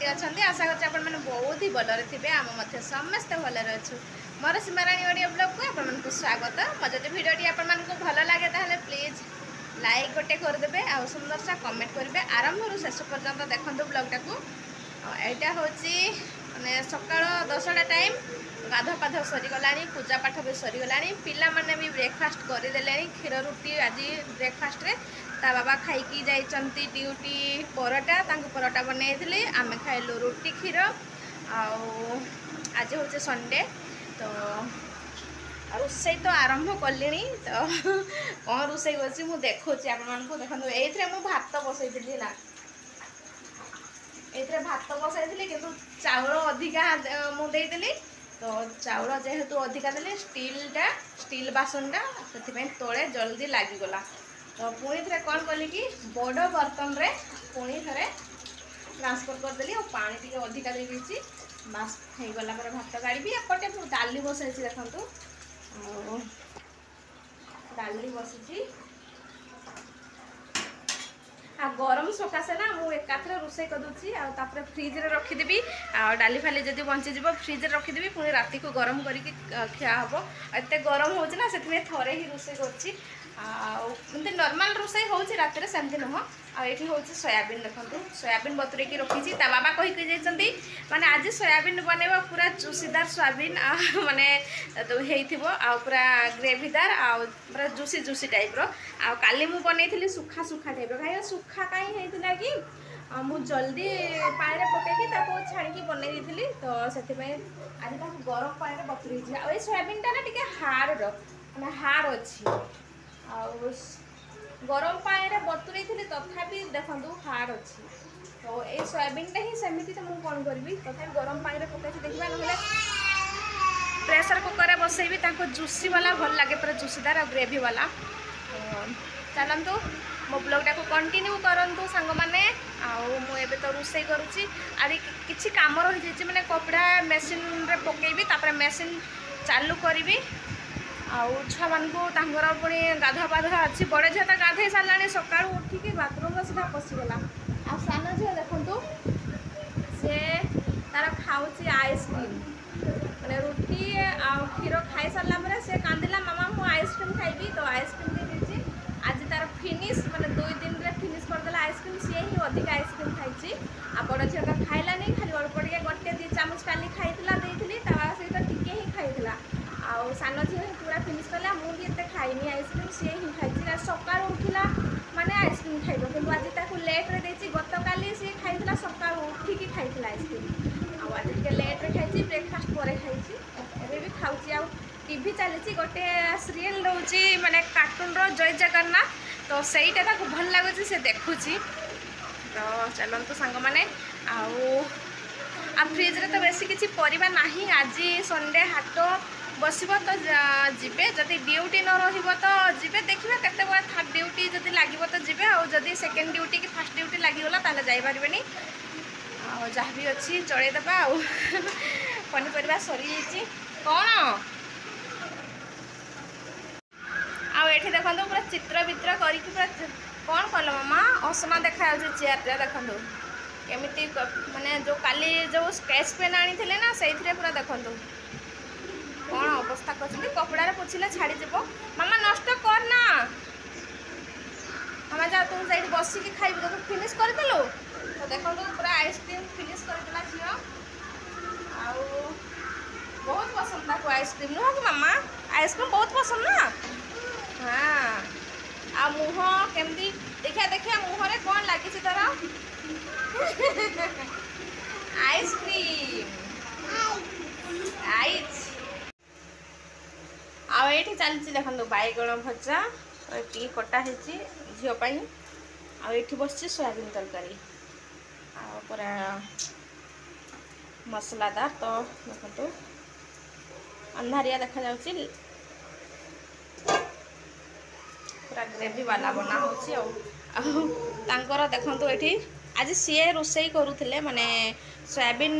केमती अच्छा आशा कर बहुत ही भलरे थे आम समस्ते भलरे अच्छु मोर सीमाराणी ओडियो ब्लॉग को आपको स्वागत मो जब भिडियोटी आपको भल लगे ताहले प्लीज लाइक गोटे करदे आ सुंदर सा कमेंट करेंगे आरंभ शेष पर्यंत देखते ब्लॉगटा को यहाँ हूँ मैंने सकाल 10टा टाइम गाध पाध सरीगला पूजा पाठ भी सरीगला पिला माने भी ब्रेकफास्ट करदे क्षीर रुटी आज ब्रेकफास्ट रे ता बाबा खाई जाइंट ड्यूटी परोटा परोटा बनई आम खाइलु रुटी क्षीर आज हूँ संडे तो रोसई तो आरंभ कली तो कौन रोसई कर मुझे देखुची आपको देखो ये भात बसई ना ये भात बसई कि चाउल अधिका मुझे तो चाउल जेहेतु अधिका देली स्टील बासनटा से तले जल्दी लगिगला तो पुणी थे कौन कली कि बड़ बर्तन रे पुणी थे ट्रांसफर करदेली और पानी टी अधिका दे दी बास हो गला भात गाड़ी एपटे डाली बसई देखु डाली बसी आ गरम सकाशे ना मुझे एकाथरे रोसे करदे आपर फ्रिज रे रखीदेवी डाली फाली जब बंचीज फ्रिज रे रखीदेवी पुणी राति को गरम करके खिया हम एत गरम हो से थरे ही रोसे कर नॉर्मल रोसे हो रात सेमती नुह आठी हूँ सोयाबीन देखो सोयाबीन बतुरेकी रखी बाबा कहीकि जाइए माने आज सोयाबीन बनैब पूरा चूसीदार सोयाबीन माने पूरा ग्रेवीदार पूरा जूसी जूसी टाइप काली मु बनई सुखा सुखा टाइप कहीं सुखा कहीं कि मुझ जल्दी पानी पकईकि छाणी बनई दी तो से आज गरम पानी बतुरे आ सोयाबीन टा ना हार्ड मैंने हार्ड अच्छी गरम पानी बतुरे तथापि देखो हार्ड अच्छी तो ये सोयाबीन ही सेमती तो मुझे कौन करी तथा गरम पानी पकई देखा ना प्रेसर कुकर बसैबी जूसी वाला भल लगे पूरा जूसीदार और ग्रेवी वाला चलतु मो ब्लॉगटा को कंटिन्यू करूँ सांग मैंने आबे तो रोसे करुँची आदि किसी कम रही मैंने कपड़ा मेसीन रे पकईबी तापर मेसीन चालू करी आउ छुआ मानू पुणी गाधुआ पाधुआ अच्छी बड़े झील तो गाधे सारा सका उठिक बाथरूम सीधा पशिगला आ सान झील देखु सी तार खाऊँ आइसक्रीम मैंने रुटी आ क्षीर खाई सारा से कांदिला मामा मु आइसक्रीम खाइबी तो आइसक्रीम दे दीजिए आज तार फिनिश मैंने 2 दिन रे फिनिश करदेला आइसक्रीम सी ही अधिक आइसक्रीम खाई आ बड़ झील तो खाइलानी खाली अल्प टे गोटे 2 चामच काली खाई देती सहित टिके ही खाई आउ सान झील पूरा फिनिश कला मुझे एत खाइनी आइसक्रीम सी ही खाई सका उठला माने आइसक्रीम खाइब कि आज ताको लेट रे देछि गत काली सी खाइला सका उठिकी खाइला आइसक्रीम आज टिके लेट रे खाई ब्रेकफास्ट पर खाई एबे भी खाऊची आ टीवी चली गोटे सीरियल रोचे माने कार्टून रो जय जगन्नाथ तो सहीटा ताको भल लगुच से देखुची तो चलतु सांग मैंने आ फ्रिज रे तो बेसी किसी परिबा नाही आज संडे हाट बस तो जीवे जदि ड्यूटी न तो जीवे देखिए केते बड़ा थर्ड ड्यूटी जदि लगे तो जीवे और जदि सेकेंड ड्यूटी कि फर्स्ट ड्यूटी लगिगला ताले जाई पारबेनी जहाँ भी अच्छी चलैदेबा पनीपरिया सरी जाइए कौन आठी देखो पूरा चित्र वित्र कर कौन कल मामा असमा देखा चेयर देखो केमी माने जो काली जो स्केच पेन आनी ना से पूरा देखो कौन अवस्था कर कपड़ा पोछिले छाड़ीज मामा नष्ट कर ना मामा जा तुम से बसिक खाइब तो फिनिश करदेलु तो देखो पूरा आइसक्रीम फिनिश करदेला झील आउ बहुत पसंद ताको आइसक्रीम नुह कि मामा आइसक्रीम बहुत पसंद ना हाँ आ मुह केमती देखिया देखिया मुहरे कौन लगी तर आइसक्रीम आइस आठी चलती देखो बैगण भजा ये कटा झीपाई आठी बस सोयाबीन तरकारी पूरा मसलादार तो देखो अंधारिया देखा जाउची पूरा ग्रेवी वाला बना होकर देखो ये आज सी रोसई करुले माने सोयाबीन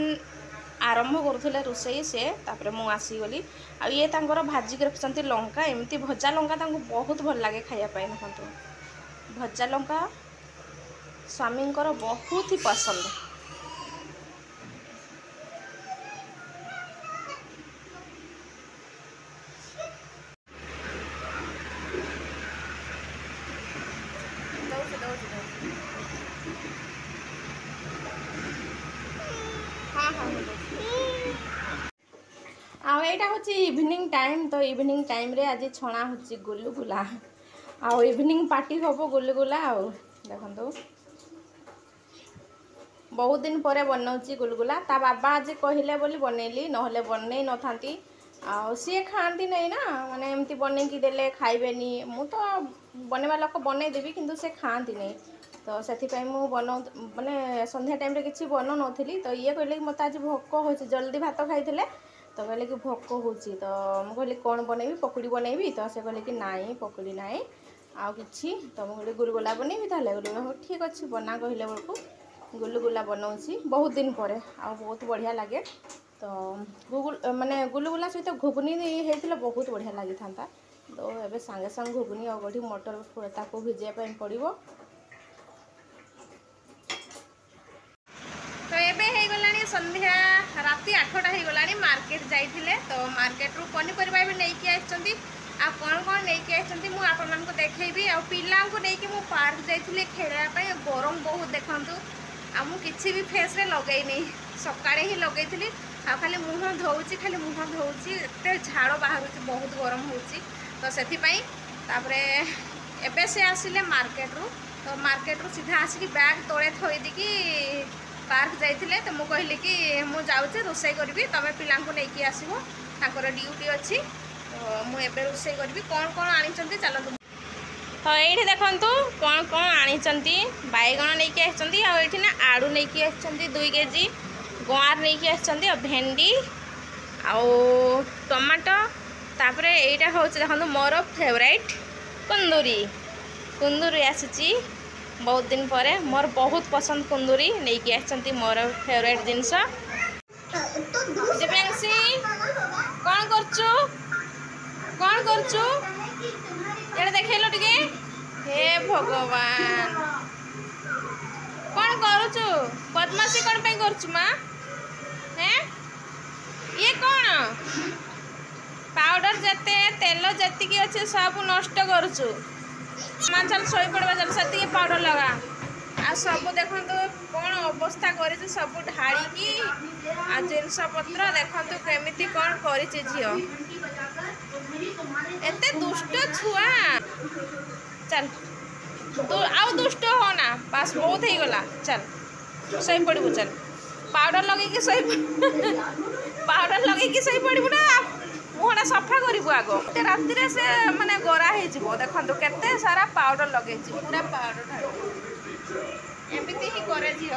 आरंभ करुले रोसई सी तापर मु आसीगली आ ये भाजिक रखिंट लंका एमती भजा लंका बहुत भल लगे खायापाई देखो भजा लंका स्वामी बहुत ही पसंद हाँ हाँ आईटा हूँ इवनिंग टाइम तो इवनिंग टाइम रे आज छणा हो गुलुगुला आउ इवनिंग पार्टी हम गुलुगुला आउ देखो बहुत दिन पर बनाऊँगी गुलगुला ता बाबा आज कहले बोली बनैली नहले बनई न था सी खाती नहीं ना माने एमती बनईकी देले खाइबेनी मु तो बनवा लोक बनईदेवी किंतु से खाती नहीं तो से मु बना माने संध्या टाइम रे किसी बना नी तो ये कहले कि मत आज भोक हो जल्दी भात खाई तो कहले कि भोक हो तो मुझे कहली कौन बनैबी पकुड़ी बनैबी तो से कहले कि नाई पकुड़ी नाई आउ कि तो मुझे गुलगुला बनैबी ताले गुलगुला ठीक अच्छे बना कहले बेलू गुलगुला बनाऊँगी बहुत दिन पर आ बहुत बढ़िया लगे तो माने गुलगुला सहित घुगनी होता बहुत बढ़िया लगी था तो ये सांगे सांगे घुगनी आ गढ़ी मटर ताको भिजापी पड़ो तो ये गला संध्या राति 8टा हो गला मार्केट जाइए तो मार्केट रू पनीपरिया भी नहीं आसती आ कौन कौन नहीं आसती मुझे आपण देखी आ पिला नहीं पार्क जाइए खेलवाई गरम बहुत देखूँ आ मुझे भी फेस रे लगे नहीं सकाळे ही लगे आ खाली मुह धोची खाली मुह धोची एत झाड़ बाहर बहुत गरम हो तो से एबे से आसिले मार्केट रू तो मार्केट रू सीधा आसिक बैग तले थोदी पार्क जाइए तो मुझे कहली कि मुझे जाऊे रोषे करी तुम पिला नहीं आसो तांकर ड्यूटी अच्छी तो मुझे रोषे करी कौन कौन आनी चलते तो ये देखु कौन कौन आनी बैगण नहीं आसती आना आड़ू नहीं आसती 2 केजी गुआर नहीं आसती भेंडी आउ टमाटो तापर यहाँ हूँ देखो मोर फेवरेट कुंदूरी कुंदूरी आसी बहुत दिन पर मोर बहुत पसंद कुंदूरी नहीं आसती मोर फेवरेट जिनस दिव्यांशी कौन करचु कौन करचु ये देखल टे हे भगवान कौन करुचु बदमाशी कौन पे करचु माँ हैं ये कौन पाउडर जते तेल जी अच्छे सब नष्ट करुचु माँ चल शोई पड़ा चल से पाउडर लगा आ सब देखो कौन अवस्था कर सब ढाड़ी आ जिनस पत्र देखो केमी कौन कर झील एते दुष्ट छुआ चल आउ दुष्ट हो ना बस बहुत ही गला चल सही पड़ू चल पाउडर लगे सही पाउडर लगे सही पड़ू ना मुहटा सफा करू आग राति से माने गरा हो देखो केते सारा पाउडर लगे पूरा पाउडर एमती ही करे झील